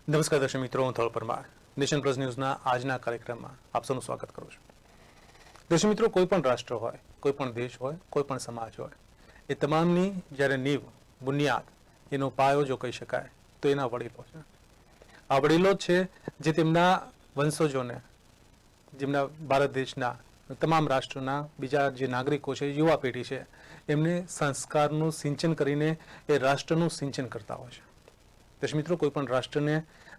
નમસ્કાર દર્શક મિત્રો, હું થોળ પરમાર નેશન પ્લસ ન્યૂઝના આજના કાર્યક્રમમાં આપ સૌનું સ્વાગત કરું છું. દર્શક મિત્રો, કોઈ પણ રાષ્ટ્ર હોય, કોઈ પણ દેશ હોય, કોઈ પણ સમાજ હોય, એ તમામની જ્યારે નીવ, બુનિયાદ, એનો પાયો જો કહી શકાય તો એના વડીલો છે. આ વડીલો જ છે જે તેમના વંશજોને, જેમના ભારત દેશના તમામ રાષ્ટ્રના બીજા જે નાગરિકો છે, યુવા પેઢી છે, એમને સંસ્કારનું સિંચન કરીને એ રાષ્ટ્રનું સિંચન કરતા હોય છે. દર્શક મિત્રો, કોઈ પણ રાષ્ટ્રને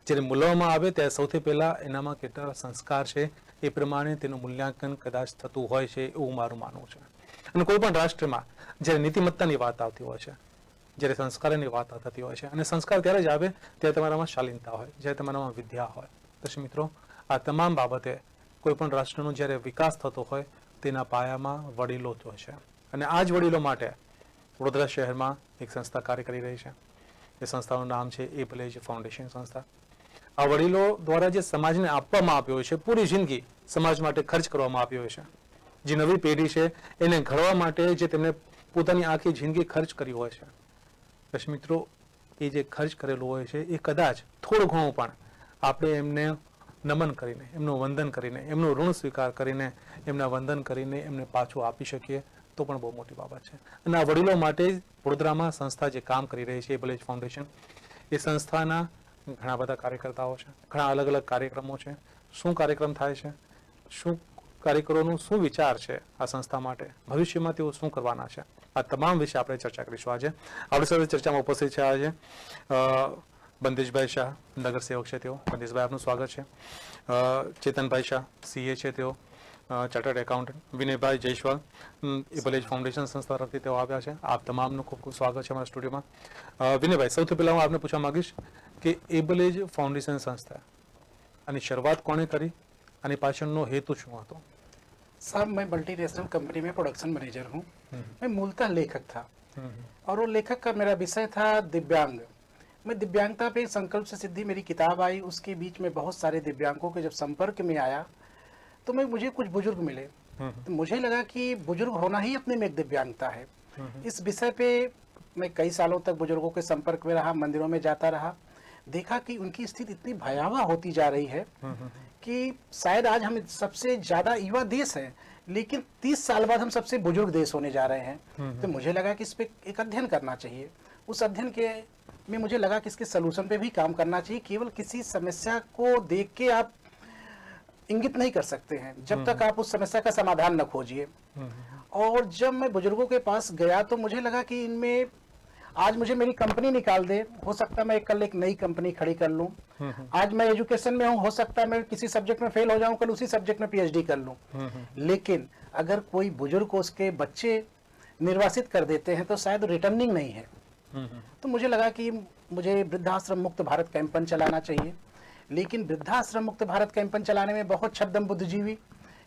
જ્યારે મૂલવામાં આવે ત્યારે સૌથી પહેલાં એનામાં કેટલા સંસ્કાર છે એ પ્રમાણે તેનું મૂલ્યાંકન કદાચ થતું હોય છે, એવું મારું માનવું છે. અને કોઈ પણ રાષ્ટ્રમાં જ્યારે નીતિમત્તાની વાત આવતી હોય છે, જ્યારે સંસ્કારની વાત થતી હોય છે, અને સંસ્કાર ત્યારે જ આવે ત્યારે તમારામાં શાલીનતા હોય, જ્યારે તમારામાં વિદ્યા હોય. દર્શક મિત્રો, આ તમામ બાબતે કોઈ પણ રાષ્ટ્રનો જ્યારે વિકાસ થતો હોય તેના પાયામાં વડીલો જ હોય છે. અને આ જ વડીલો માટે વડોદરા શહેરમાં એક સંસ્થા કાર્ય કરી રહી છે. એ સંસ્થાનું નામ છે એબલેજ ફાઉન્ડેશન સંસ્થા. આ વડીલો દ્વારા જે સમાજને આપવામાં આવ્યો હોય છે, પૂરી જિંદગી સમાજ માટે ખર્ચ કરવામાં આવ્યો હોય છે, જે નવી પેઢી છે એને ઘડવા માટે જે તેમણે પોતાની આખી જિંદગી ખર્ચ કરી હોય છે. દર્શક મિત્રો, એ જે ખર્ચ કરેલું હોય છે એ કદાચ થોડું ઘણું પણ આપણે એમને નમન કરીને, એમનું વંદન કરીને, એમનું ઋણ સ્વીકાર કરીને, એમના વંદન કરીને એમને પાછું આપી શકીએ તો પણ બહુ મોટી બાબત છે. અને આ વડીલો માટે વડોદરામાં સંસ્થા જે કામ કરી રહી છે, એબલેજ ફાઉન્ડેશન, એ સંસ્થાના ઘણા બધા કાર્યકર્તાઓ છે, ઘણા અલગ અલગ કાર્યક્રમો છે. શું કાર્યક્રમ થાય છે, શું કાર્યકરોનું શું વિચાર છે આ સંસ્થા માટે, ભવિષ્યમાં તેઓ શું કરવાના છે, આ તમામ વિશે આપણે ચર્ચા કરીશું. આજે આપણી સાથે ચર્ચામાં ઉપસ્થિત છે આજે બંદેશભાઈ શાહ, નગરસેવક છે તેઓ. બંદેશભાઈ, આપનું સ્વાગત છે. ચેતનભાઈ શાહ, સીએ છે તેઓ, ચાર્ટર્ડ એકાઉન્ટન્ટ. વિનયભાઈ જયસ્વાલ, એબલેજ ફાઉન્ડેશન સંસ્થા તરફથી તેઓ આવ્યા છે. આપ તમામનું ખૂબ ખૂબ સ્વાગત છે અમારા સ્ટુડિયોમાં. વિનયભાઈ, સૌથી પહેલાં હું આપને પૂછવા માગીશ કે એબલેજ ફાઉન્ડેશન સંસ્થા આની શરૂઆત કોણે કરી અને પાછળનો હેતુ શું હતો? साहब, मैं मल्टीनेशनल कंपनी में प्रोडक्शन मैनेजर हूँ। मैं मूलतः लेखक था और वो लेखक का मेरा विषय था दिव्यांग। मैं दिव्यांगता पे संकल्प से सिद्धि मेरी किताब आई, उसके बीच में बहुत सारे दिव्यांगों के जब संपर्क में आया तो मुझे कुछ बुजुर्ग मिले, तो मुझे लगा कि बुजुर्ग होना ही अपने में एक दिव्यांगता है। इस विषय पे मैं कई सालों तक बुजुर्गों के संपर्क में रहा, मंदिरों में जाता रहा, देखा कि उनकी स्थिति इतनी भयावह होती जा रही है कि शायद आज हम सबसे ज्यादा युवा देश है, लेकिन 30 साल बाद हम सबसे बुजुर्ग देश होने जा रहे हैं। तो मुझे लगा कि इस पे एक अध्ययन करना चाहिए। उस अध्ययन के में मुझे लगा कि इसके सलूशन पे भी काम करना चाहिए। केवल किसी समस्या को देख के आप इंगित नहीं कर सकते हैं जब तक आप उस समस्या का समाधान न खोजिए। और जब मैं बुजुर्गों के पास गया तो मुझे लगा कि इनमें आज मुझे मेरी कंपनी निकाल दे, हो सकता है मैं कल एक नई कंपनी खड़ी कर लूं। आज मैं एजुकेशन में हूं, हो सकता है मैं किसी सब्जेक्ट में फेल हो जाऊं, कल उसी सब्जेक्ट में पीएचडी कर लूं। लेकिन अगर कोई बुजुर्ग को उसके बच्चे निर्वासित कर देते हैं तो शायद रिटर्निंग नहीं है। तो मुझे लगा कि मुझे वृद्धाश्रम मुक्त भारत कैंपन चलाना चाहिए। लेकिन वृद्धाश्रम मुक्त भारत कैंपन चलाने में बहुत छद्म बुद्धिजीवी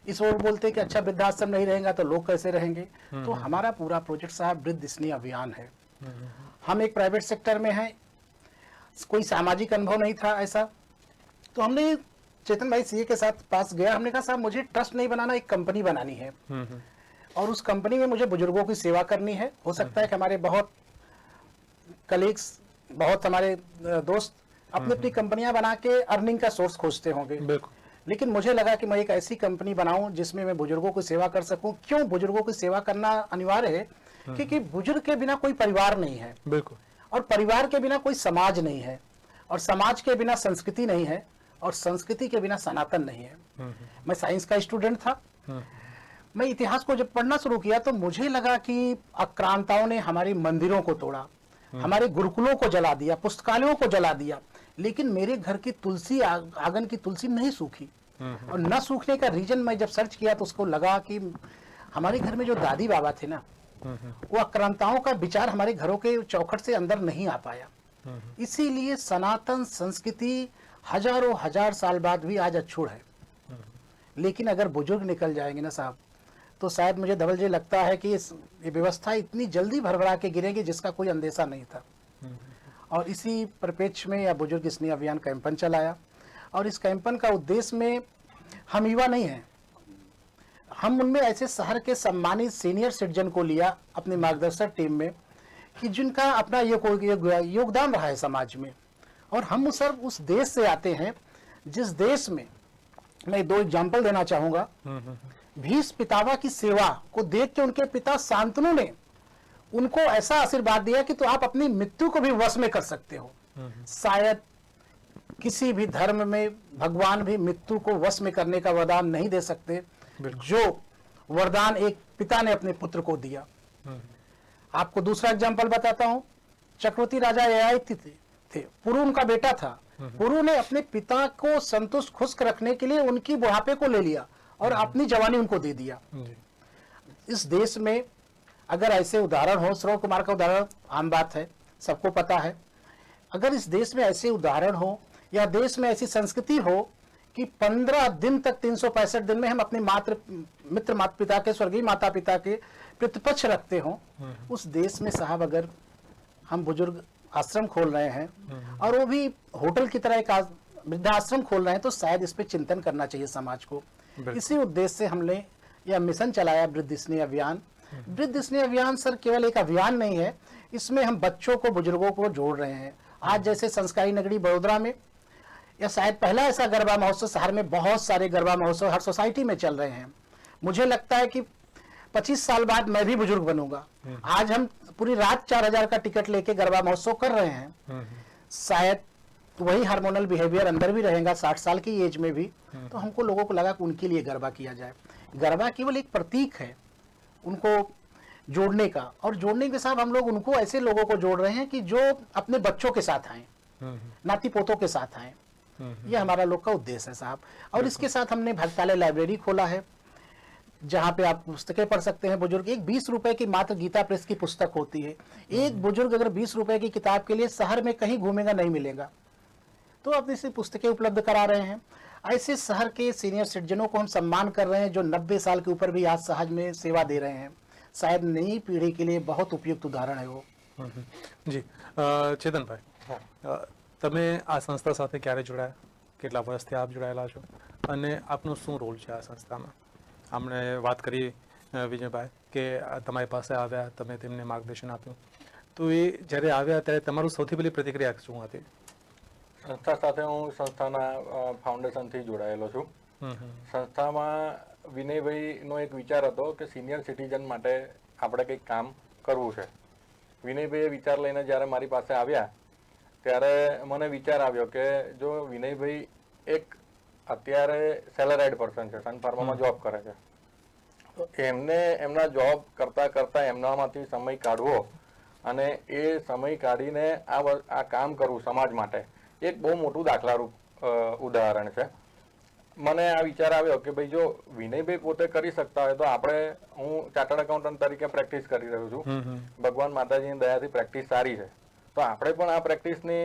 इस ओर बोलते कि अच्छा वृद्धाश्रम नहीं रहेगा तो लोग कैसे रहेंगे। तो हमारा पूरा प्रोजेक्ट साहब वृद्ध स्नेह अभियान है। हम एक प्राइवेट सेक्टर में हैं, कोई सामाजिक अनुभव नहीं था ऐसा, तो हमने चेतन भाई सीए के साथ पास गया, हमने कहा साहब मुझे ट्रस्ट नहीं बनाना, एक कंपनी बनानी है और उस कंपनी में मुझे बुजुर्गों की सेवा करनी है। हो सकता है कि हमारे बहुत कलीग्स, बहुत हमारे दोस्त अपनी अपनी कंपनियां बना के अर्निंग का सोर्स खोजते होंगे, लेकिन मुझे लगा कि मैं एक ऐसी कंपनी बनाऊं जिसमें मैं बुजुर्गों की सेवा कर सकूं। क्यों बुजुर्गों की सेवा करना अनिवार्य है? क्योंकि बुजुर्ग के बिना कोई परिवार नहीं है, बिल्कुल, और परिवार के बिना कोई समाज नहीं है, और समाज के बिना संस्कृति नहीं है, और संस्कृति के बिना सनातन नहीं है। मैं साइंस का स्टूडेंट था। मैं इतिहास को जब पढ़ना शुरू किया तो मुझे लगा कि आक्रांताओं ने हमारे मंदिरों को तोड़ा, हमारे गुरुकुलों को जला दिया, पुस्तकालयों को जला दिया, लेकिन मेरे घर की तुलसी, आंगन की तुलसी नहीं सूखी। और न सूखने का रीजन मैं जब सर्च किया तो उसको लगा कि हमारे घर में जो दादी बाबा थे ना, वो आक्रांताओं का विचार हमारे घरों के चौखट से अंदर नहीं आ पाया। इसीलिए सनातन संस्कृति हजारों हजार साल बाद भी आज अछूत है। लेकिन अगर बुजुर्ग निकल जाएंगे ना साहब, तो शायद मुझे धवल जी लगता है कि ये व्यवस्था इतनी जल्दी भरभरा के गिरेगी जिसका कोई अंदेशा नहीं था। और इसी परिप्रेक्ष्य में यह बुजुर्ग स्नेह अभियान कैंपन चलाया। और इस कैंपन का उद्देश्य में हम युवा नहीं हैं, हम उनमें ऐसे शहर के सम्मानित सीनियर सिटीजन को लिया अपनी मार्गदर्शक टीम में कि जिनका अपना योगदान रहा है समाज में, और हम सर उस देश से आते हैं जिस देश में, मैं 2 एग्जाम्पल देना चाहूंगा। भीष्म पितामह की सेवा को देख के उनके पिता शांतनु ने उनको ऐसा आशीर्वाद दिया कि तो आप अपनी मृत्यु को भी वश में कर सकते हो। शायद किसी भी धर्म में भगवान भी मृत्यु को वश में करने का वरदान नहीं दे सकते जो वरदान एक पिता ने अपने पुत्र को दिया। आपको दूसरा एग्जाम्पल बताता हूं। चक्रवर्ती राजा ययाति थे, पुरु उनका बेटा था। पुरु ने अपने पिता को संतुष्ट खुश रखने के लिए उनकी बुढ़ापे को ले लिया और अपनी जवानी उनको दे दिया। इस देश में अगर ऐसे उदाहरण हो, श्रवण कुमार का उदाहरण आम बात है, सबको पता है। अगर इस देश में ऐसे उदाहरण हो या देश में ऐसी संस्कृति हो कि 15 दिन तक 365 दिन में हम अपने मित्र माता पिता के, स्वर्गीय माता पिता के प्रतिपक्ष रखते हो, उस देश में साहब अगर हम बुजुर्ग आश्रम खोल रहे हैं और वो भी होटल की तरह एक वृद्धाश्रम खोल रहे हैं, तो शायद इस पे चिंतन करना चाहिए समाज को। इसी उद्देश्य से हमने यह मिशन चलाया, वृद्ध स्नेह अभियान। वृद्ध स्नेह अभियान सर केवल एक अभियान नहीं है, इसमें हम बच्चों को, बुजुर्गों को जोड़ रहे हैं। आज जैसे संस्कारी नगरी बड़ोदरा में या शायद पहला ऐसा गरबा महोत्सव, शहर में बहुत सारे गरबा महोत्सव हर सोसाइटी में चल रहे हैं। मुझे लगता है कि 25 साल बाद मैं भी बुजुर्ग बनूंगा। आज हम पूरी रात 4000 का टिकट लेके गरबा महोत्सव कर रहे हैं। शायद वही हार्मोनल बिहेवियर अंदर भी रहेगा 60 साल की एज में भी। तो हमको लोगों को लगा कि उनके लिए गरबा किया जाए। गरबा केवल एक प्रतीक है उनको जोड़ने का, और जोड़ने के साथ हम लोग उनको ऐसे लोगों को जोड़ रहे हैं कि जो अपने बच्चों के साथ आए, नाती पोतों के साथ आए। ये हमारा लोग का उद्देश्य है साहब। और इसके साथ हमने भक्तालय लाइब्रेरी खोला है जहाँ पे आप पुस्तकें पढ़ सकते हैं। बुजुर्ग एक 20 रुपए की मात्र गीता प्रेस की पुस्तक होती है। एक बुजुर्ग अगर 20 रुपए की किताब के लिए शहर में कहीं घूमेगा, नहीं मिलेगा, तो आप इसे पुस्तकें उपलब्ध करा रहे हैं। ऐसे शहर के सीनियर सिटीजनों को हम सम्मान कर रहे हैं जो 90 साल के ऊपर भी आज समाज में सेवा दे रहे हैं। शायद नई पीढ़ी के लिए बहुत उपयुक्त उदाहरण है वो। જી ચેતનભાઈ, તમે આ સંસ્થા સાથે ક્યારે જોડાયા, કેટલા વર્ષથી આપ જોડાયેલા છો અને આપનો શું રોલ છે આ સંસ્થામાં? આપણે વાત કરી વિજયભાઈ કે તમારી પાસે આવ્યા, તમે તેમને માર્ગદર્શન આપ્યું, તો એ જ્યારે આવ્યા ત્યારે તમારું સૌથી પહેલી પ્રતિક્રિયા શું હતી? સંસ્થા સાથે હું સંસ્થાના ફાઉન્ડેશનથી જોડાયેલો છું. સંસ્થામાં વિનયભાઈનો એક વિચાર હતો કે સિનિયર સિટીઝન માટે આપણે કંઈક કામ કરવું છે. વિનયભાઈએ વિચાર લઈને જ્યારે મારી પાસે આવ્યા ત્યારે મને વિચાર આવ્યો કે જો વિનયભાઈ એક અત્યારે સેલેરાઇડ પર્સન છે, સન ફાર્મામાં જોબ કરે છે, તો એમને એમના જોબ કરતાં કરતાં એમનામાંથી સમય કાઢવો અને એ સમય કાઢીને આ કામ કરવું સમાજ માટે એક બહુ મોટું દાખલારૂપ ઉદાહરણ છે. મને આ વિચાર આવ્યો કે ભાઈ જો વિનયભાઈ પોતે કરી શકતા હોય તો આપણે, હું ચાર્ટર્ડ એકાઉન્ટન્ટ તરીકે પ્રેક્ટિસ કરી રહ્યો છું, ભગવાન માતાજીની દયાથી પ્રેક્ટિસ સારી છે, તો આપણે પણ આ પ્રેક્ટિસની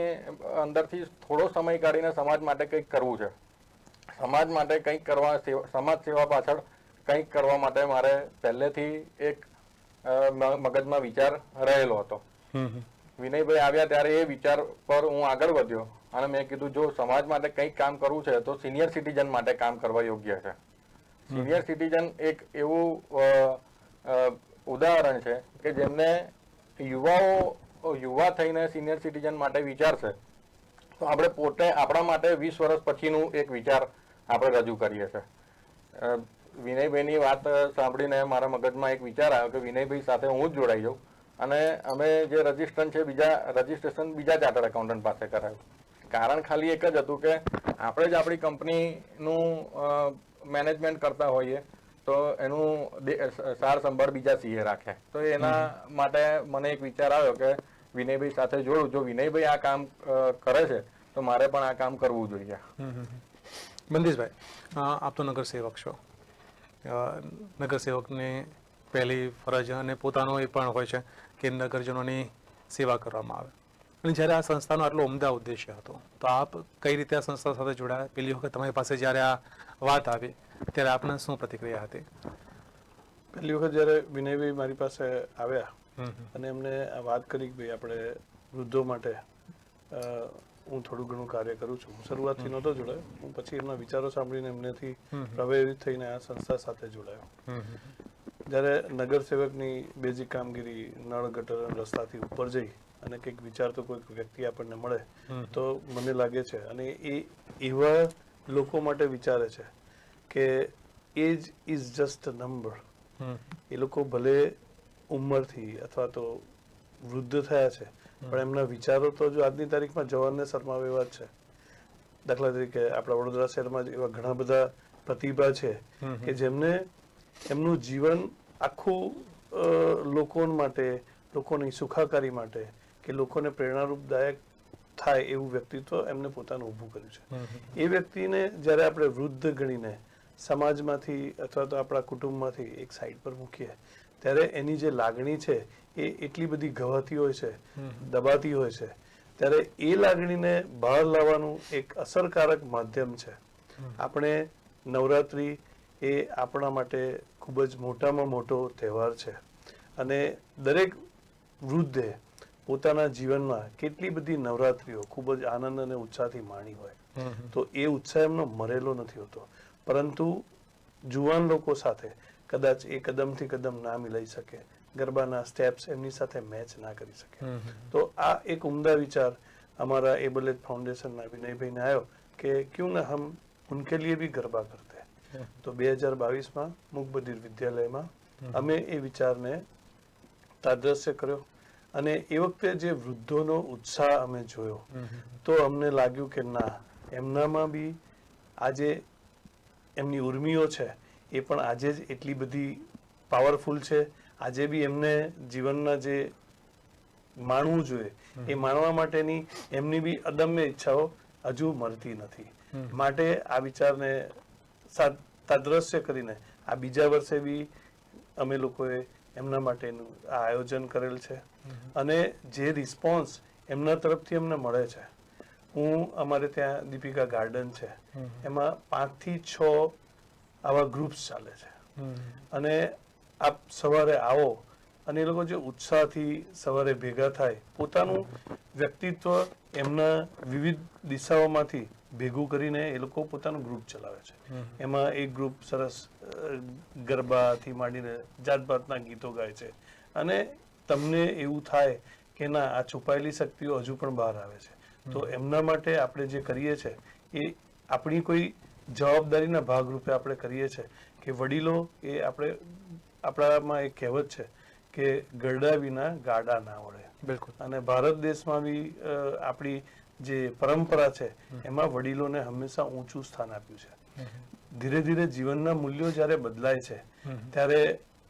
અંદરથી થોડો સમય કાઢીને સમાજ માટે કંઈક કરવું છે. સમાજ માટે કંઈક કરવા, સમાજ સેવા પાછળ કંઈક કરવા માટે મારે પહેલેથી એક મગજમાં વિચાર રહેલો હતો. વિનયભાઈ આવ્યા ત્યારે એ વિચાર પર હું આગળ વધ્યો અને મેં કીધું જો સમાજ માટે કંઈક કામ કરવું છે તો સિનિયર સિટીઝન માટે કામ કરવા યોગ્ય છે. સિનિયર સિટીઝન એક એવું ઉદાહરણ છે કે જેમને યુવા થઈને સિનિયર સિટીઝન માટે વિચારશે તો આપણે પોતે આપણા માટે 20 વર્ષ પછીનું એક વિચાર આપણે રજૂ કરીએ છીએ. વિનયભાઈની વાત સાંભળીને મારા મગજમાં એક વિચાર આવ્યો કે વિનયભાઈ સાથે હું જ જોડાઈ જાઉં અને અમે જે રજિસ્ટ્રેશન છે રજિસ્ટ્રેશન બીજા ચાર્ટર્ડ એકાઉન્ટન્ટ પાસે કરાવ્યું. કારણ ખાલી એક જ હતું કે આપણે જ આપણી કંપનીનું મેનેજમેન્ટ કરતા હોઈએ તો એનું સાર સંભાળ બીજા સીએ રાખે. તો એના માટે મને એક વિચાર આવ્યો કે વિનયભાઈ સાથે જોડું, જો વિનયભાઈ આ કામ કરે છે તો મારે પણ આ કામ કરવું જોઈએ. બંદીશભાઈ, આપ તો નગરસેવક છો. નગરસેવકની પહેલી ફરજ અને પોતાનો એ પણ હોય છે કે નગરજનોની સેવા કરવામાં આવે. અને જ્યારે આ સંસ્થાનો આટલો ઉમદા ઉદ્દેશ્ય હતો તો આપ કઈ રીતે આ સંસ્થા સાથે જોડાયા? પેલી વખત તમારી પાસે જ્યારે આ વાત આવી ત્યારે આપને શું પ્રતિક્રિયા હતી? પહેલી વખત જ્યારે વિનયભાઈ મારી પાસે આવ્યા અને એમને આ વાત કરી કે ભાઈ આપણે વૃદ્ધો માટે હું થોડું ઘણું કાર્ય કરું છું. હું શરૂઆતથી નહોતો જોડાયો, હું પછી એમના વિચારો સાંભળીને એમનેથી પ્રભાવિત થઈને આ સંસ્થા સાથે જોડાયો. જ્યારે નગર સેવકની બેઝિક કામગીરી નળ ગટર રસ્તાથી ઉપર જઈ અને કંઈક વિચારતો કોઈક વ્યક્તિ આપણને મળે તો મને લાગે છે, અને એ એવા લોકો માટે વિચારે છે કે age is just a number. એ લોકો ભલે ઉંમરથી અથવા તો વૃદ્ધ થયા છે, પણ એમના વિચારો તો જો આજની તારીખમાં જવાનને શરમાવે એવા જ છે. દાખલા તરીકે આપણા વડોદરા શહેરમાં જ એવા ઘણા બધા પ્રતિભા છે કે જેમને એમનું જીવન આખું લોકો માટે, લોકોની સુખાકારી માટે કે લોકોને પ્રેરણારૂપદાયક થાય એવું વ્યક્તિત્વ એમને પોતાનું ઊભું કર્યું છે. એ વ્યક્તિને જ્યારે આપણે વૃદ્ધ ગણીને સમાજમાંથી અથવા તો આપણા કુટુંબમાંથી એક સાઈડ પર મૂકીએ ત્યારે એની જે લાગણી છે એ એટલી બધી ઘવાતી હોય છે, દબાતી હોય છે, ત્યારે એ લાગણીને બહાર લાવવાનું એક અસરકારક માધ્યમ છે. આપણે નવરાત્રિ એ આપણા માટે ખૂબ જ મોટામાં મોટો તહેવાર છે, અને દરેક વૃદ્ધે પોતાના જીવનમાં કેટલી બધી નવરાત્રિઓ ખૂબ જ આનંદ અને ઉત્સાહથી માણી હોય, તો એ ઉત્સાહ એમનો મરેલો નથી હોતો, પરંતુ જુવાન લોકો સાથે કદાચ એ કદમથી કદમ ના મિલાઈ શકે, ગરબાના સ્ટેપ્સ એમની સાથે મેચ ના કરી શકે. તો આ એક ઉમદા વિચાર हमारा एबल एज फाउंडेशन विनय भाई ने आयो कि क्यों ना हम उनके लिए भी गरबा करते हैं. तो 2022 में मूक बधिर विद्यालय में અમે એ વિચારને તાદ્રશ્ય કર્યો, અને એ વખતે જે વૃદ્ધોનો ઉત્સાહ અમે જોયો તો અમને લાગ્યું કે ના, એમનામાં બી આજે એમની ઉર્મિઓ છે એ પણ આજે જ એટલી બધી પાવરફુલ છે. આજે બી એમને જીવનના જે માણવું જોઈએ એ માણવા માટેની એમની બી અદમ્ય ઈચ્છાઓ હજુ મળતી નથી. માટે આ વિચારને તાદ્રશ્ય કરીને આ બીજા વર્ષે બી અમે લોકોએ એમના માટેનું આ આયોજન કરેલ છે, અને જે રિસ્પોન્સ એમના તરફથી અમને મળે છે, હું અમારે ત્યાં દીપિકા ગાર્ડન છે એમાં 5 થી 6 આવા ગ્રુપ્સ ચાલે છે, અને આપ સવારે આવો અને એ લોકો જે ઉત્સાહથી સવારે ભેગા થાય, પોતાનું વ્યક્તિત્વ એમના વિવિધ દિશાઓમાંથી ભેગું કરીને એ લોકો પોતાનું ગ્રુપ ચલાવે છે. એમાં એક ગ્રુપ સરસ ગરબાથી માંડીને જાતભાતના ગીતો ગાય છે, અને તમને એવું થાય કે ના, આ છુપાયેલી શક્તિઓ હજુ પણ બહાર આવે છે. તો એમના માટે આપણે જે કરીએ છીએ એ આપણી કોઈ જવાબદારીના ભાગરૂપે આપણે કરીએ છીએ કે વડીલો એ આપણામાં એક કહેવત છે કે ગરડા વિના ગાડા ના વળે. બિલકુલ. અને ભારત દેશમાં બી આપણી જે પરંપરા છે એમાં વડીલોને હંમેશા ઊંચું સ્થાન આપ્યું છે. ધીરે ધીરે જીવનના મૂલ્યો જ્યારે બદલાય છે ત્યારે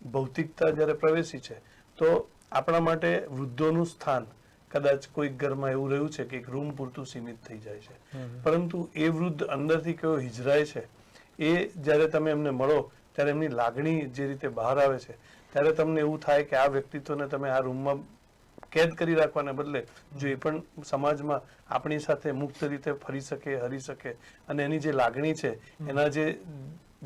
ભૌતિકતા જ્યારે પ્રવેશી છે, તો આપણા માટે વૃદ્ધોનું સ્થાન કદાચ કોઈક ઘરમાં એવું રહ્યું છે કે એક રૂમ પૂરતું સીમિત થઈ જાય છે, પરંતુ એ વૃદ્ધ અંદરથી કયો હિજરાય છે એ જ્યારે તમે એમને મળો ત્યારે એમની લાગણી જે રીતે બહાર આવે છે, ત્યારે તમને એવું થાય કે આ વ્યક્તિત્વને તમે આ રૂમમાં કેદ કરી રાખવાને બદલે જો એ પણ સમાજમાં આપણી સાથે મુક્ત રીતે ફરી શકે, હરી શકે, અને એની જે લાગણી છે, એના જે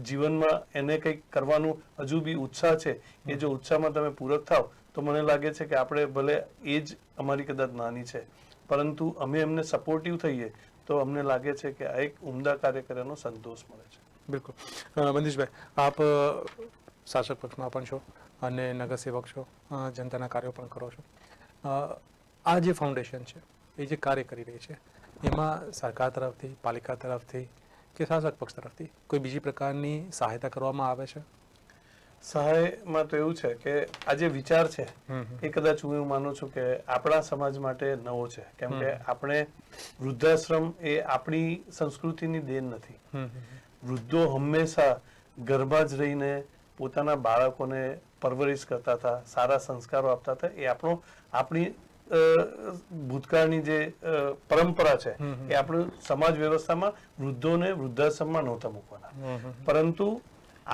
જીવનમાં એને કંઈક કરવાનું હજુ બી ઉત્સાહ છે, એ જો ઉત્સાહમાં તમે પૂરક થાવ તો મને લાગે છે કે આપણે ભલે એજ અમારી કદાચ નાની છે, પરંતુ અમે એમને સપોર્ટિવ થઈએ તો અમને લાગે છે કે આ એક ઉમદા કાર્ય કરવાનો સંતોષ મળે છે. બિલકુલ. મંદીશભાઈ, આપ શાસક પક્ષમાં પણ છો અને નગરસેવક છો, જનતાના કાર્યો પણ કરો છો. આ જે ફાઉન્ડેશન છે એ જે કાર્ય કરી રહી છે, એમાં સરકાર તરફથી, પાલિકા તરફથી કે શાસક પક્ષ તરફથી કોઈ બીજી પ્રકારની સહાયતા કરવામાં આવે છે? સહાયમાં તો એવું છે કે આ જે વિચાર છે એ કદાચ હું એવું માનું છું કે આપણા સમાજ માટે નવો છે, કેમ કે આપણે વૃદ્ધાશ્રમ એ આપણી સંસ્કૃતિની દેન નથી. વૃદ્ધો હંમેશા ઘરમાં જ રહીને પોતાના બાળકોને પરવરિશ કરતા હતા, સારા સંસ્કારો આપતા હતા. એ આપણી ભૂતકાળની જે પરંપરા છે એ આપણી સમાજ વ્યવસ્થામાં વૃદ્ધોને વૃદ્ધાશ્રમમાં નહોતા મૂકવાના, પરંતુ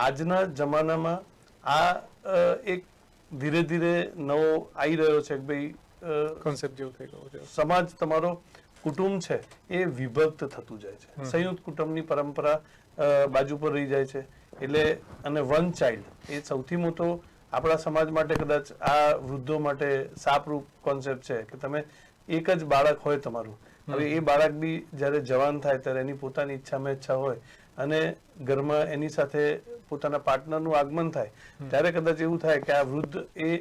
આજના જમાનામાં આ એક ધીરે ધીરે નવો આવી રહ્યો છે કે ભાઈ કોન્સેપ્ટ જેવું થઈ ગયું છે. સમાજ, તમારો કુટુંબ છે એ વિભક્ત થતું જાય છે, સંયુક્ત કુટુંબની પરંપરા બાજુ પર રહી જાય છે. એટલે અને વન ચાઇલ્ડ એ સૌથી મોટો આપણા સમાજ માટે કદાચ આ વૃદ્ધો માટે સાપરૂપ કોન્સેપ્ટ છે કે તમે એક જ બાળક હોય તમારું, હવે એ બાળક બી જ્યારે જવાન થાય ત્યારે એની પોતાની ઈચ્છા હોય અને ઘરમાં એની સાથે પોતાના પાર્ટનરનું આગમન થાય, ત્યારે કદાચ એવું થાય કે આ વૃદ્ધ એ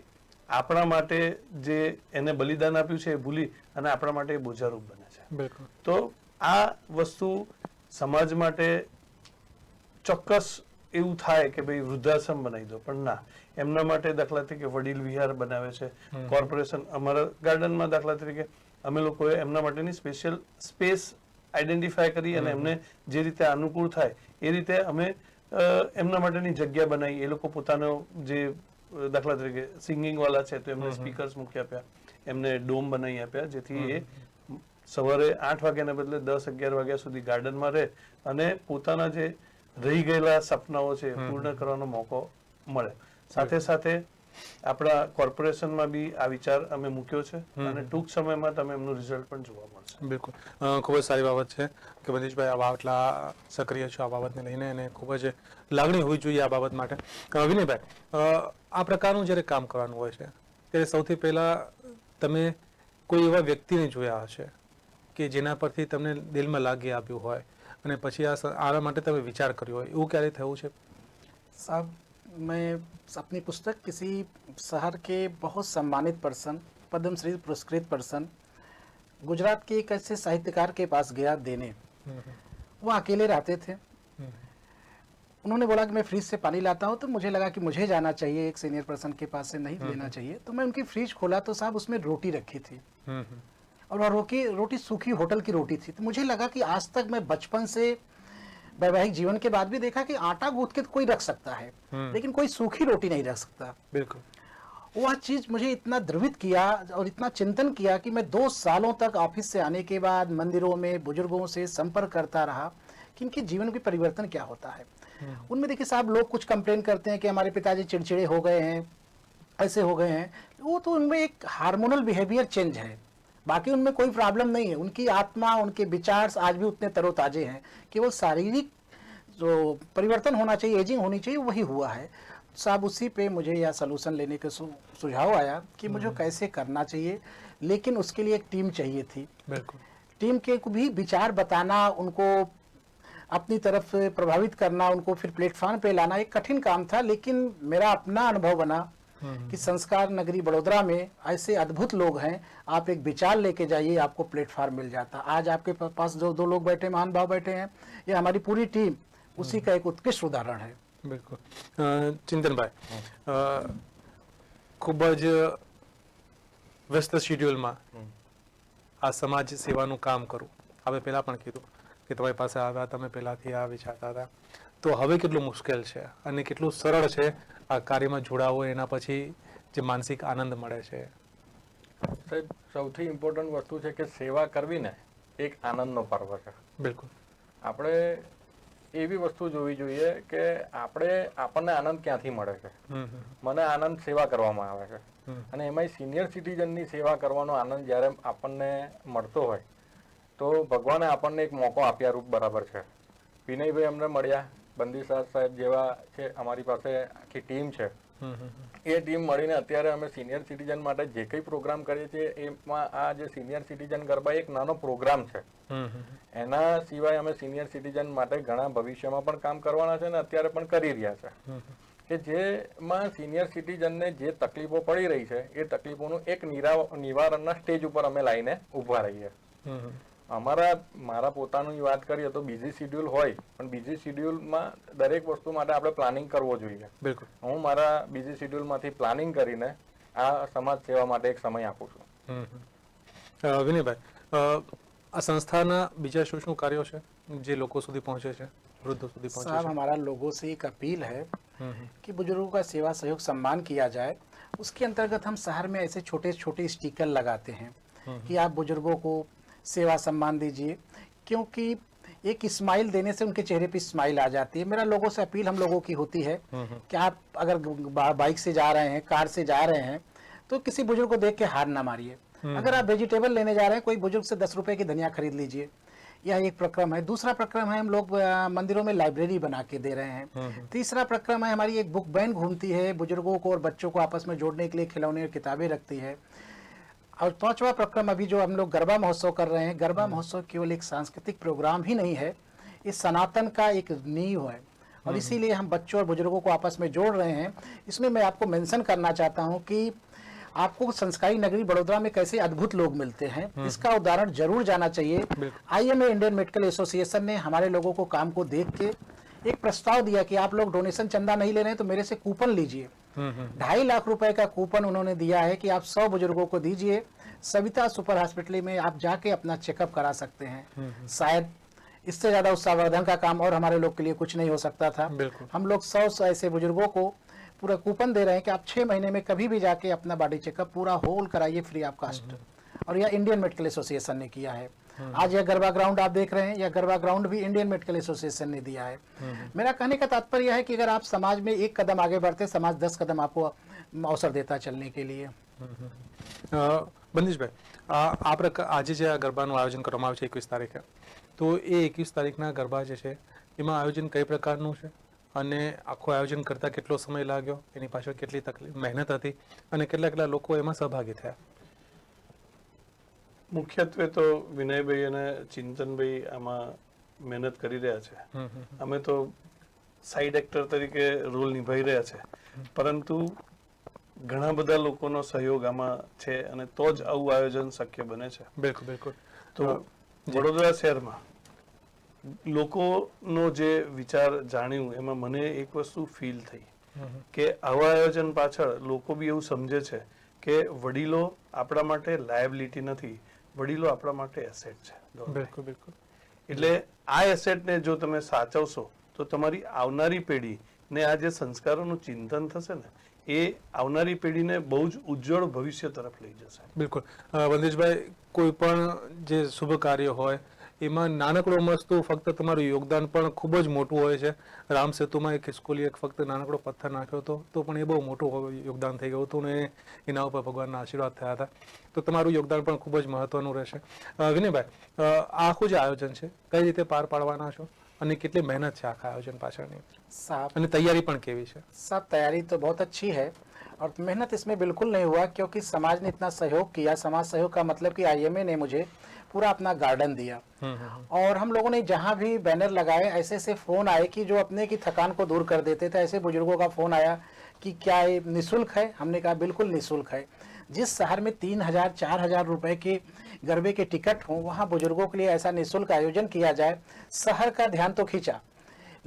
આપણા માટે જે એને બલિદાન આપ્યું છે એ ભૂલી અને આપણા માટે એ બોજારૂપ બને છે. બિલકુલ. તો આ વસ્તુ સમાજ માટે ચોક્કસ એવું થાય કે ભાઈ વૃદ્ધાશ્રમ બનાવી દો, પણ ના, એમના માટે દાખલા તરીકે વડીલ વિહાર બનાવે છે કોર્પોરેશન. અમારા ગાર્ડનમાં દાખલા તરીકે અમે લોકોએ એમના માટેની સ્પેશિયલ સ્પેસ આઈડેન્ટિફાય કરી અને એમને જે રીતે અનુકૂળ થાય એ રીતે અમે એમના માટેની જગ્યા બનાવી. એ લોકો પોતાનો જે દાખલા તરીકે સિંગિંગ વાળા છે તો એમને સ્પીકર્સ મૂકી આપ્યા, એમને ડોમ બનાવી આપ્યા, જેથી એ સવારે 8 વાગ્યાના બદલે 10-11 વાગ્યા સુધી ગાર્ડનમાં રહે અને પોતાના જે રહી ગયેલા સપનાઓ છે પૂર્ણ કરવાનો મોકો મળે. સાથે સાથે આપણા કોર્પોરેશનમાં બી આ વિચાર અમે મૂક્યો છે અને ટૂંક સમયમાં તમે એમનું રિઝલ્ટ પણ જોવા મળશે. બિલકુલ. ખૂબ જ સારી બાબત છે કે મનીષભાઈ આ આટલા સક્રિય છો આ બાબતને લઈને, અને ખૂબ જ લાગણી હોવી જોઈએ આ બાબત માટે. વિનયભાઈ, આ પ્રકારનું જ્યારે કામ કરવાનું હોય છે ત્યારે સૌથી પહેલા તમે કોઈ એવા વ્યક્તિને જોયા હશે કે જેના પરથી તમને દિલમાં લાગી આપ્યું હોય અને પછી આના માટે તમે વિચાર કર્યો હોય, એવું ક્યારે થયું છે? साहब, मैं अपनी पुस्तक किसी शहर के बहुत सम्मानित पर्सन, पद्मश्री पुरस्कृत पर्सन, गुजरात के एक ऐसे साहित्यकार के पास गया देने. वो अकेले रहते थे. उन्होंने बोला कि मैं फ्रिज से पानी लाता हूँ, तो मुझे लगा कि मुझे जाना चाहिए, एक सीनियर पर्सन के पास से नहीं लेना चाहिए. तो मैं उनकी फ्रिज खोला तो साहब उसमें रोटी रखी थी और वह रोटी सूखी होटल की रोटी थी. तो मुझे लगा कि आज तक मैं बचपन से वैवाहिक जीवन के बाद भी देखा कि आटा गूंथ के तो कोई रख सकता है, लेकिन कोई सूखी रोटी नहीं रख सकता. बिल्कुल. वह चीज मुझे इतना द्रवित किया और इतना चिंतन किया कि मैं 2 सालों तक ऑफिस से आने के बाद मंदिरों में बुजुर्गों से संपर्क करता रहा कि इनके जीवन में परिवर्तन क्या होता है. उनमें देखिए साहब, लोग कुछ कंप्लेन करते हैं कि हमारे पिताजी चिड़चिड़े हो गए हैं, ऐसे हो गए हैं. वो तो उनमें एक हार्मोनल बिहेवियर चेंज है, बाकी उनमें कोई प्रॉब्लम नहीं है. उनकी आत्मा, उनके विचार आज भी उतने तरोताजे हैं. केवल शारीरिक जो परिवर्तन होना चाहिए, एजिंग होनी चाहिए, वही हुआ है. साहब, उसी पे मुझे यह सलूशन लेने का सुझाव आया कि मुझे कैसे करना चाहिए, लेकिन उसके लिए एक टीम चाहिए थी. बिल्कुल. टीम के को भी विचार बताना, उनको अपनी तरफ से प्रभावित करना, उनको फिर प्लेटफॉर्म पे लाना एक कठिन काम था. लेकिन मेरा अपना अनुभव बना कि संस्कार नगरी बड़ौदा में ऐसे अद्भुत लोग हैं, आप एक विचार लेके जाइए, आपको प्लेटफॉर्म मिल जाता. आज आपके पास जो 2 लोग बैठे, महान भाव बैठे हैं, ये हमारी पूरी टीम उसी का एक उत्कृष्ट उदाहरण है. બિલકુલ. ચિંતનભાઈ, ખૂબ જ વ્યસ્ત શેડ્યુલમાં આ સમાજ સેવાનું કામ કરું, હવે પહેલાં પણ કીધું કે તમારી પાસે આવ્યા, તમે પહેલાંથી આ વિચારતા હતા, તો હવે કેટલું મુશ્કેલ છે અને કેટલું સરળ છે આ કાર્યમાં જોડાવો, એના પછી જે માનસિક આનંદ મળે છે. સાહેબ, સૌથી ઇમ્પોર્ટન્ટ વસ્તુ છે કે સેવા કરવી ને એક આનંદનો પર્વ છે. બિલકુલ. આપણે એવી વસ્તુ જોવી જોઈએ કે આપણને આનંદ ક્યાંથી મળે છે. મને આનંદ સેવા કરવામાં આવે છે, અને એમાંય સિનિયર સિટીઝનની સેવા કરવાનો આનંદ જ્યારે આપણને મળતો હોય તો ભગવાને આપણને એક મોકો આપ્યા રૂપ બરાબર છે. વિનયભાઈ અમને મળ્યા, બંદીસાર સાહેબ જેવા છે, અમારી પાસે આખી ટીમ છે. એ ટીમ મળીને અત્યારે અમે સિનિયર સિટીઝન માટે જે કંઈ પ્રોગ્રામ કરીએ છીએ એમાં આ જે સિનિયર સિટીઝન ગરબા એક નાનો પ્રોગ્રામ છે. એના સિવાય અમે સિનિયર સિટીઝન માટે ઘણા ભવિષ્યમાં પણ કામ કરવાના છે અને અત્યારે પણ કરી રહ્યા છે કે જેમાં સિનિયર સિટીઝનને જે તકલીફો પડી રહી છે એ તકલીફોનું એક નિવારણના સ્ટેજ ઉપર અમે લાવીને ઊભા રહીએ. મારા પોતાની વાત કરીએ તો બિઝી શિડ્યુલ હોય, પણ બિઝી શિડ્યુલમાં દરેક વસ્તુ માટે આપણે પ્લાનિંગ કરવો જોઈએ. બિલકુલ. હું મારા બિઝી શિડ્યુલમાંથી પ્લાનિંગ કરીને આ સમાજ સેવા માટે એક સમય આપું છું. વિનયભાઈ, આ સંસ્થાના બીજા શું શું કાર્યો છે જે લોકો સુધી પહોંચે છે, વૃદ્ધો સુધી પહોંચે साहब, છે? हमारा लोगों से एक अपील है कि बुजुर्गों का सेवा सहयोग सम्मान किया जाए. उसके अंतर्गत हम शहर में ऐसे छोटे छोटे स्टिकर लगाते हैं कि आप बुजुर्गों को सेवा सम्मान दीजिए, क्योंकि एक स्माइल देने से उनके चेहरे पे स्माइल आ जाती है. मेरा लोगों से अपील हम लोगों की होती है कि आप अगर बाइक से जा रहे हैं, कार से जा रहे हैं, तो किसी बुजुर्ग को देख के हार ना मारिए. अगर आप वेजिटेबल लेने जा रहे हैं, कोई बुजुर्ग से 10 रुपए की धनिया खरीद लीजिए. यह एक प्रक्रम है. दूसरा प्रक्रम है, हम लोग मंदिरों में लाइब्रेरी बना के दे रहे हैं. तीसरा प्रक्रम है, हमारी एक बुक वैन घूमती है, बुजुर्गों को और बच्चों को आपस में जोड़ने के लिए खिलौने और किताबें रखती है. और 5वां प्रक्रम अभी जो हम लोग गरबा महोत्सव कर रहे हैं. गरबा महोत्सव केवल एक सांस्कृतिक प्रोग्राम ही नहीं है, ये सनातन का एक नींव है, और इसीलिए हम बच्चों और बुजुर्गों को आपस में जोड़ रहे हैं. इसमें मैं आपको मेंशन करना चाहता हूँ कि आपको संस्कारी नगरी बड़ोदरा में कैसे अद्भुत लोग मिलते हैं, इसका उदाहरण जरूर जाना चाहिए। आईएमए इंडियन मेडिकल एसोसिएशन ने हमारे लोगों को काम को देख के एक प्रस्ताव दिया कि आप लोग डोनेशन चंदा नहीं ले रहे हैं तो मेरे से कूपन लीजिए। 2.5 लाख रुपए का कूपन उन्होंने दिया है कि आप 100 बुजुर्गों को दीजिए, सविता सुपर हॉस्पिटल में आप जाके अपना चेकअप करा सकते हैं। शायद इससे ज्यादा उत्साहवर्धन का काम और हमारे लोग के लिए कुछ नहीं हो सकता था। हम लोग 100 ऐसे बुजुर्गों को पूरा कूपन दे रहे हैं कि आप 6 महीने में कभी भी जाके अपना बॉडी चेकअप पूरा होल कराइए फ्री ऑफ कास्ट। और यह इंडियन मेडिकल एसोसिएशन ने किया है। आज यह गरबा ग्राउंड आप देख रहे हैं, यह गरबा ग्राउंड भी इंडियन मेडिकल एसोसिएशन ने दिया है। मेरा कहने का तात्पर्य है कि अगर आप समाज में एक कदम आगे बढ़ते, समाज 10 कदम आपको अवसर देता चलने के लिए। બંદીશભાઈ, આજે જે આ ગરબાનું આયોજન કરવામાં આવે છે 21 તારીખે, તો એ 21 તારીખના ગરબા જે છે એમાં આયોજન કઈ પ્રકારનું છે અને આખું આયોજન કરતા કેટલો સમય લાગ્યો, એની પાછળ કેટલી તકલીફ મહેનત હતી અને કેટલા લોકો એમાં સહભાગી થયા? મુખ્યત્વે તો વિનયભાઈ અને ચિંતનભાઈ આમાં મહેનત કરી રહ્યા છે. અમે તો સાઈડ એક્ટર તરીકે રોલ નિભાઈ રહ્યા છે, પરંતુ ઘણા બધા લોકોનો સહયોગ આમાં છે અને તો જ આવું આયોજન શક્ય બને છે. બિલકુલ બિલકુલ. તો વડોદરા શહેરમાં લોકોનો જે વિચાર જાણ્યું એમાં મને એક વસ્તુ ફીલ થઈ કે આવા આયોજન પાછળ લોકો બી એવું સમજે છે કે વડીલો આપણા માટે લાયબિલિટી નથી, વડીલો આપણા માટે એસેટ છે. બિલકુલ બિલકુલ. એટલે આ એસેટને જો તમે સાચવશો તો તમારી આવનારી પેઢી ને આ જે સંસ્કારોનું ચિંતન થશે ને એ આવનારી પેઢીને બહુ જ ઉજ્જવળ ભવિષ્ય તરફ લઈ જશે. બિલકુલ. વંદેશભાઈ, કોઈ પણ જે શુભ કાર્ય હોય એમાં નાનકડો મસ્તું ફક્ત તમારું યોગદાન પણ ખૂબ જ મોટું હોય છે. રામ સેતુમાં એક ખિસકોલીએ ફક્ત નાનકડો પથ્થર નાખ્યો હતો તો પણ એ બહુ મોટું યોગદાન થઈ ગયું હતું ને એના ઉપર ભગવાનના આશીર્વાદ થયા હતા. તો તમારું યોગદાન પણ ખૂબ જ મહત્વનું રહેશે. વિનયભાઈ, આખું જે આયોજન છે કઈ રીતે પાર પાડવાના છો અને કેટલી મહેનત છે આખા આયોજन પાછળની, અને तैयारी પણ કેવી છે? साहब, तैयारी तो बहुत अच्छी है और मेहनत इसमें बिल्कुल नहीं हुआ, क्योंकि समाज ने इतना सहयोग किया। समाज सहयोग का मतलब कि आईएमए ने मुझे पूरा अपना गार्डन दिया और हम लोगों ने जहां भी बैनर लगाए ऐसे ऐसे फोन आए कि जो अपने की थकान को दूर कर देते थे। ऐसे बुजुर्गों का फोन आया कि क्या ये निःशुल्क है? हमने कहा बिल्कुल निःशुल्क है। जिस शहर में 3,000-4,000 रुपए के गरबे के टिकट हों, वहाँ बुजुर्गों के लिए ऐसा निःशुल्क आयोजन किया जाए, शहर का ध्यान तो खींचा।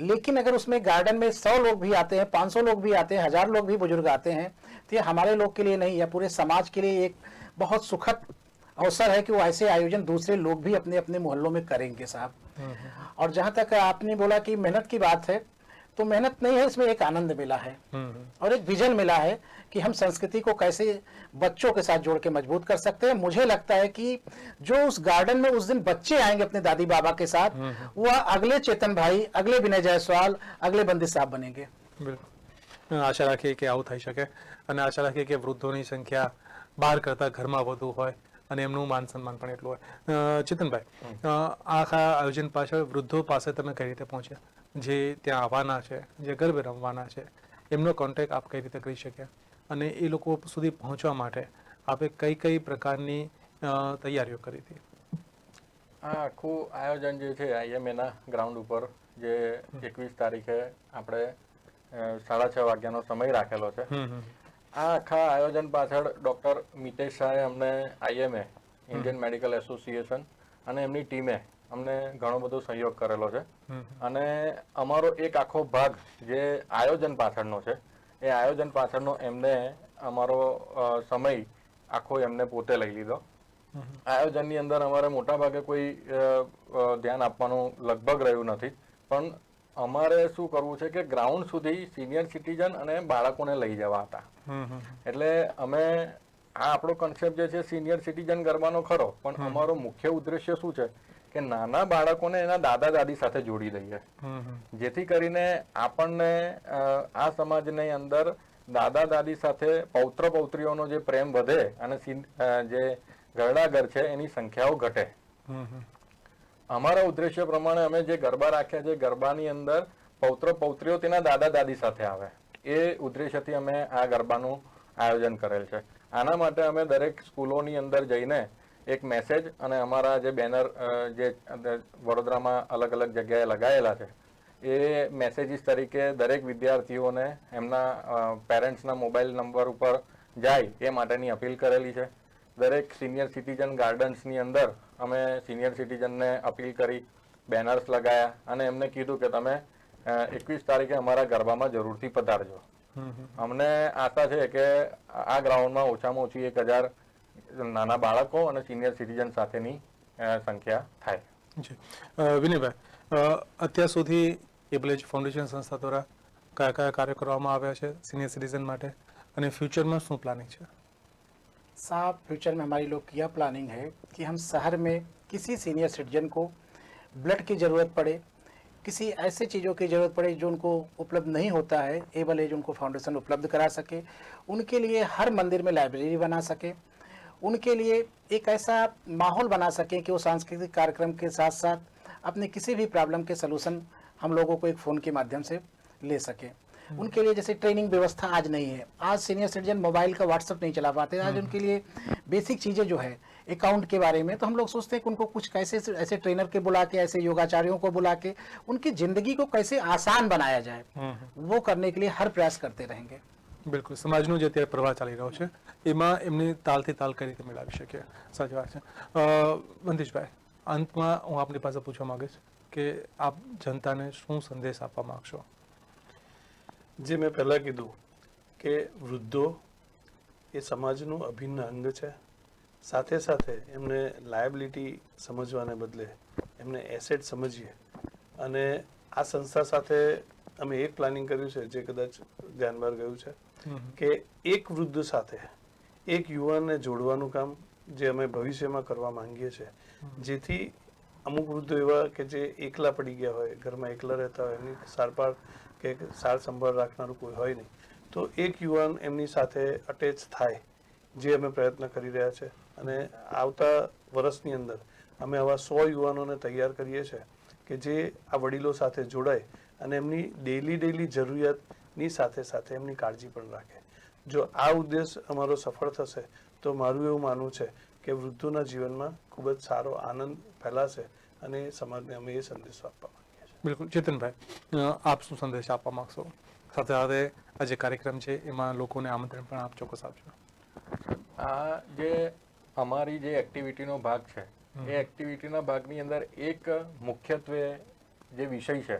लेकिन अगर उसमें गार्डन में 100 लोग भी आते हैं, 500 लोग भी आते हैं, 1000 लोग भी बुजुर्ग आते हैं, तो ये हमारे लोग के लिए नहीं, या पूरे समाज के लिए एक बहुत सुखद अवसर है कि वो ऐसे आयोजन दूसरे लोग भी अपने अपने मोहल्लों में करेंगे साहब। और जहाँ तक आपने बोला कि मेहनत की बात है, तो मेहनत नहीं है, इसमें एक आनंद मिला है और एक विजन मिला है कि हम संस्कृति को कैसे बच्चों के साथ जोड़ के मजबूत कर सकते हैं। मुझे लगता है कि जो उस गार्डन में उस दिन बच्चे आएंगे अपने दादी बाबा के साथ, वह अगले चेतन भाई, अगले विनय जायसवाल, अगले बंदिश साहब बनेंगे. બિલકુલ. આશા રાખીએ કે આવું થઈ શકે અને આશા રાખીએ કે વૃદ્ધોની સંખ્યા બહાર કરતા ઘરમાં વધુ હોય અને એમનું માન સન્માન પણ એટલું હોય. ચેતનભાઈ, આખા આયોજન પાછળ વૃદ્ધો પાસે તમે કઈ રીતે પહોંચ્યા? જે ત્યાં આવવાના છે, જે ગરબે રમવાના છે, એમનો કોન્ટેક્ટ આપ કઈ રીતે કરી શક્યા અને એ લોકો સુધી પહોંચવા માટે આપે કઈ કઈ પ્રકારની તૈયારીઓ કરી હતી? આ આખું આયોજન જે છે આઈએમએના ગ્રાઉન્ડ ઉપર જે 21 તારીખે આપણે 6:30 વાગ્યાનો સમય રાખેલો છે. આ આખા આયોજન પાછળ ડોક્ટર મિતેશ શાહે અમને આઈએમએ ઇન્ડિયન મેડિકલ એસોસિએશન અને એમની ટીમે અમને ઘણો બધો સહયોગ કરેલો છે. અને અમારો એક આખો ભાગ જે આયોજન પાછળનો છે એ આયોજન પાછળનો એમને અમારો સમય આખો એમને પોતે લઈ લીધો. આયોજનની અંદર અમારે મોટા ભાગે કોઈ ધ્યાન આપવાનું લગભગ રહ્યું નથી, પણ અમારે શું કરવું છે કે ગ્રાઉન્ડ સુધી સિનિયર સિટીઝન અને બાળકોને લઈ જવા હતા. એટલે અમે આ આપણો કન્સેપ્ટ જે છે સિનિયર સિટીઝન ગરબાનો ખરો, પણ અમારો મુખ્ય ઉદ્દેશ્ય શું છે કે નાના બાળકોને એના દાદા દાદી સાથે જોડી દઈએ, જેથી કરીને આપણને આ સમાજની અંદર દાદા દાદી સાથે પૌત્ર પૌત્રીઓનો જે પ્રેમ વધે અને જે ગરડાગર છે એની સંખ્યાઓ ઘટે. અમારા ઉદ્દેશ્ય પ્રમાણે અમે જે ગરબા રાખ્યા છે, ગરબાની અંદર પૌત્ર પૌત્રીઓ તેના દાદા દાદી સાથે આવે, એ ઉદ્દેશ્યથી અમે આ ગરબાનું આયોજન કરેલ છે. આના માટે અમે દરેક સ્કૂલોની અંદર જઈને એક મેસેજ અને અમારા જે બેનર જે વડોદરામાં અલગ અલગ જગ્યાએ લગાયેલા છે એ મેસેજીસ તરીકે દરેક વિદ્યાર્થીઓને એમના પેરેન્ટ્સના મોબાઈલ નંબર ઉપર જાય એ માટેની અપીલ કરેલી છે. દરેક સિનિયર સિટીઝન ગાર્ડન્સની અંદર અમે સિનિયર સિટીઝનને અપીલ કરી, બેનર્સ લગાયા અને એમને કીધું કે તમે 21 તારીખે અમારા ગરબામાં જરૂરથી પધારજો. અમને આશા છે કે આ ગ્રાઉન્ડમાં ઓછામાં ઓછી 1000 નાના બાળકો અને સિનિયર સિટીઝન સાથેની સંખ્યા થાય. જી વિનયભાઈ, અત્યાર સુધી એબલેજ ફાઉન્ડેશન સંસ્થા દ્વારા કયા કયા કાર્ય કરવામાં આવ્યા છે सीनियर सिटीजन માટે અને ફ્યુચરમાં શું પ્લાનિંગ છે? साहब फ्यूचर में हमारी लोग की यह प्लानिंग है कि हम शहर में किसी सीनियर सिटीजन को ब्लड की ज़रूरत पड़े, किसी ऐसे चीज़ों की ज़रूरत पड़े जो उनको उपलब्ध नहीं होता है, एबल एज उनको फाउंडेशन उपलब्ध करा सके, उनके लिए हर मंदिर में लाइब्रेरी बना सके, उनके लिए एक ऐसा माहौल बना सके कि वो सांस्कृतिक कार्यक्रम के साथ साथ अपने किसी भी प्रॉब्लम के सलूशन हम लोगों को एक फ़ोन के माध्यम से ले सके. उनके लिए जैसे ट्रेनिंग व्यवस्था आज नहीं है, आज सीनियर सिटीजन मोबाइल का व्हाट्सअप नहीं चला पाते, आज उनके लिए बेसिक चीज़ें जो है अकाउंट के बारे में, तो हम लोग सोचते हैं कि उनको कुछ कैसे ऐसे ट्रेनर के बुला के, ऐसे योगाचार्यों को बुला के उनकी ज़िंदगी को कैसे आसान बनाया जाए, वो करने के लिए हर प्रयास करते रहेंगे. બિલકુલ, સમાજનો જે અત્યારે પ્રવાહ ચાલી રહ્યો છે એમાં એમને તાલથી તાલ કઈ રીતે મેળવી શકીએ, સાચી વાત છે. વંદીશભાઈ, અંતમાં હું આપની પાસે પૂછવા માંગીશ કે આપ જનતાને શું સંદેશ આપવા માંગશો? જે મેં પહેલાં કીધું કે વૃદ્ધો એ સમાજનું અભિન્ન અંગ છે. સાથે સાથે એમને લાયબિલિટી સમજવાને બદલે એમને એસેટ સમજીએ. અને આ સંસ્થા સાથે અમે એક પ્લાનિંગ કર્યું છે જે કદાચ ધ્યાન બહાર ગયું છે કે એક વૃદ્ધ સાથે એક યુવાનને જોડવાનું કામ જે અમે ભવિષ્યમાં કરવા માંગીએ છીએ, જેથી અમુક વૃદ્ધો એવા કે જે એકલા પડી ગયા હોય, ઘરમાં એકલા રહેતા હોય, એમની સારવાર કે સાર સંભાળ રાખનારું કોઈ હોય નહીં, તો એક યુવાન એમની સાથે અટેચ થાય, જે અમે પ્રયત્ન કરી રહ્યા છે. અને આવતા વર્ષની અંદર અમે આવા 100 યુવાનોને તૈયાર કરીએ છીએ કે જે આ વડીલો સાથે જોડાય અને એમની ડેલી જરૂરિયાતની સાથે સાથે એમની કાળજી પણ રાખે. જો આ ઉદ્દેશ અમારો સફળ થશે તો મારું એવું માનવું છે કે વૃદ્ધોના જીવનમાં ખૂબ જ સારો આનંદ ફેલાશે અને સમાજને અમે એ સંદેશો આપવા માંગીએ છીએ. બિલકુલ. ચેતનભાઈ, આપ શું સંદેશ આપવા માંગશો? સાથે સાથે આ જે કાર્યક્રમ છે એમાં લોકોને આમંત્રણ પણ આપ ચોક્કસ આપજો. આ જે અમારી જે એક્ટિવિટીનો ભાગ છે એ એક્ટિવિટીના ભાગની અંદર એક મુખ્યત્વે જે વિષય છે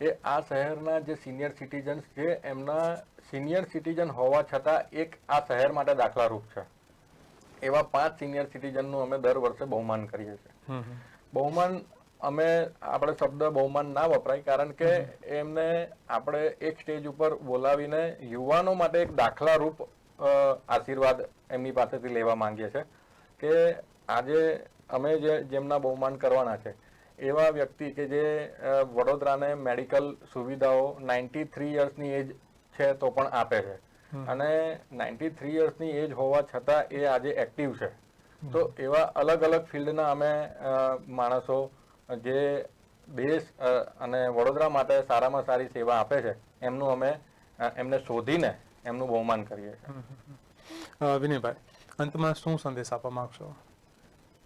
એ આ શહેરના જે સિનિયર સિટીઝન્સ છે એમના સિનિયર સિટીઝન હોવા છતાં એક આ શહેર માટે દાખલારૂપ છે એવા 5 સિનિયર સિટીઝનનું અમે દર વર્ષે બહુમાન કરીએ છીએ. બહુમાન અમે આપણે શબ્દ બહુમાન ના વપરાય, કારણ કે એમને આપણે એક સ્ટેજ ઉપર બોલાવીને યુવાનો માટે એક દાખલારૂપ આશીર્વાદ એમની પાસેથી લેવા માંગીએ છીએ કે આજે અમે જેમના બહુમાન કરવાના છે એવા વ્યક્તિ કે જે વડોદરાને મેડિકલ સુવિધાઓ 93 યર્સની એજ છે તો પણ આપે છે, અને 93 યર્સની એજ હોવા છતાં એ આજે એક્ટિવ છે. તો એવા અલગ અલગ ફિલ્ડના અમે માણસો જે દેશ અને વડોદરા માટે સારામાં સારી સેવા આપે છે એમનું અમે એમને શોધીને એમનું બહુમાન કરીએ છીએ. વિનયભાઈ, અંતમાં શું સંદેશ આપવા માંગશો?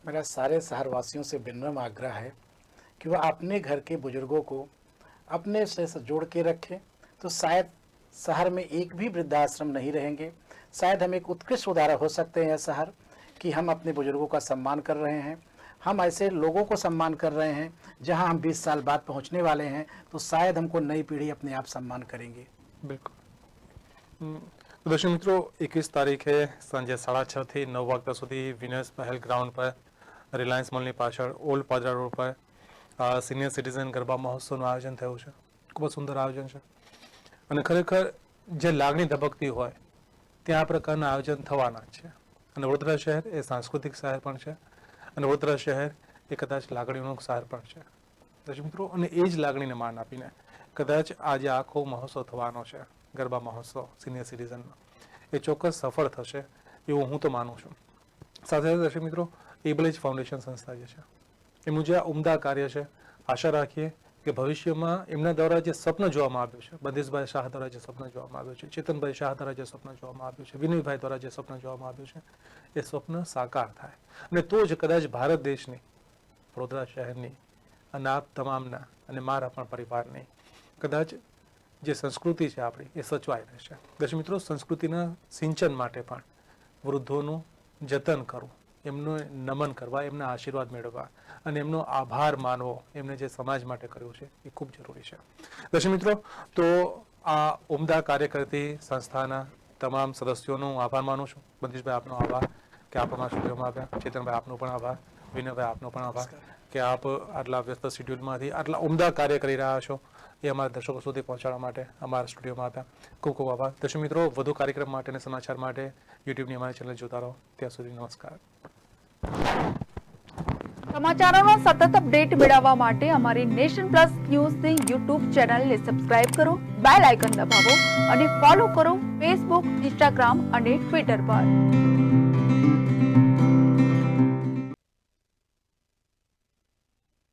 मेरा सारे शहरवासियों से विनम्र आग्रह है कि वह अपने घर के बुजुर्गों को अपने से जोड़ के रखें, तो शायद शहर में एक भी वृद्धाश्रम नहीं रहेंगे. शायद हम एक उत्कृष्ट उदाहरण हो सकते हैं यह शहर कि हम अपने बुजुर्गों का सम्मान कर रहे हैं, हम ऐसे लोगों को सम्मान कर रहे हैं जहां हम 20 साल बाद पहुंचने वाले हैं, तो शायद हमको नई पीढ़ी अपने आप सम्मान करेंगे. બિલકુલ. દર્શક મિત્રો, 21 તારીખે સાંજે 6:30 થી 9 વાગ્યા સુધી વિનસ મહેલ ગ્રાઉન્ડ પર રિલાયન્સ મોલની પાછળ ઓલ્ડ પાદરા રોડ પર સિનિયર સિટીઝન ગરબા મહોત્સવનું આયોજન થયું છે. ખૂબ જ સુંદર આયોજન છે અને ખરેખર જે લાગણી ધબકતી હોય ત્યાં આ પ્રકારના આયોજન થવાના જ છે. અને વડોદરા શહેર એ સાંસ્કૃતિક શહેર પણ છે અને વડોદરા શહેર એ કદાચ લાગણીઓનું શહેર પણ છે. દર્શક મિત્રો, અને એ જ લાગણીને માન આપીને કદાચ આજે આખો મહોત્સવ થવાનો છે, ગરબા મહોત્સવ સિનિયર સિટીઝનનો, એ ચોક્કસ સફળ થશે એવું હું તો માનું છું. સાથે સાથે દર્શક મિત્રો, એબલેજ ફાઉન્ડેશન સંસ્થા જે છે એમનું જે આ ઉમદા કાર્ય છે, આશા રાખીએ કે ભવિષ્યમાં એમના દ્વારા જે સ્વપ્ન જોવામાં આવ્યું છે, બંદેશભાઈ શાહ દ્વારા જે સ્વપ્ન જોવામાં આવ્યું છે, ચેતનભાઈ શાહ દ્વારા જે સ્વપ્ન જોવામાં આવ્યું છે, વિનયભાઈ દ્વારા જે સ્વપ્ન જોવામાં આવ્યું છે, એ સ્વપ્ન સાકાર થાય. અને તો જ કદાચ ભારત દેશની, વડોદરા શહેરની અને આપ તમામના અને મારા પણ પરિવારની કદાચ જે સંસ્કૃતિ છે આપણી એ સચવાઈ રહેશે. દર્શક મિત્રો, સંસ્કૃતિના સિંચન માટે પણ વૃદ્ધોનું જતન કરવું, એમનું નમન કરવા, એમના આશીર્વાદ મેળવવા અને એમનો આભાર માનવો, એમને જે સમાજ માટે કર્યું છે એ ખૂબ જરૂરી છે. દર્શક મિત્રો, તો આ ઉમદા કાર્ય કરતી સંસ્થાના તમામ સદસ્યોનો હું આભાર માનું છું. બંદીશભાઈ, આપનો આભાર કે આપ અમારા સ્ટુડિયોમાં આવ્યા. ચેતનભાઈ, આપનો પણ આભાર. વિનયભાઈ, આપનો પણ આભાર કે આપ આટલા વ્યસ્ત શેડ્યુલમાંથી આટલા ઉમદા કાર્ય કરી રહ્યા છો એ અમારા દર્શકો સુધી પહોંચાડવા માટે અમારા સ્ટુડિયોમાં આવ્યા. ખૂબ ખૂબ આભાર. દર્શક મિત્રો, વધુ કાર્યક્રમ માટે અને સમાચાર માટે યુટ્યુબની અમારી ચેનલ જોતા રહો. ત્યાં સુધી નમસ્કાર. સમાચારોનો સતત અપડેટ મેળવવા માટે અમારી નેશન પ્લસ ન્યૂઝની યુટ્યુબ ચેનલને સબસ્ક્રાઇબ કરો, બેલ આઇકન દબાવો અને ફોલો કરો ફેસબુક, ઇન્સ્ટાગ્રામ અને ટ્વિટર પર.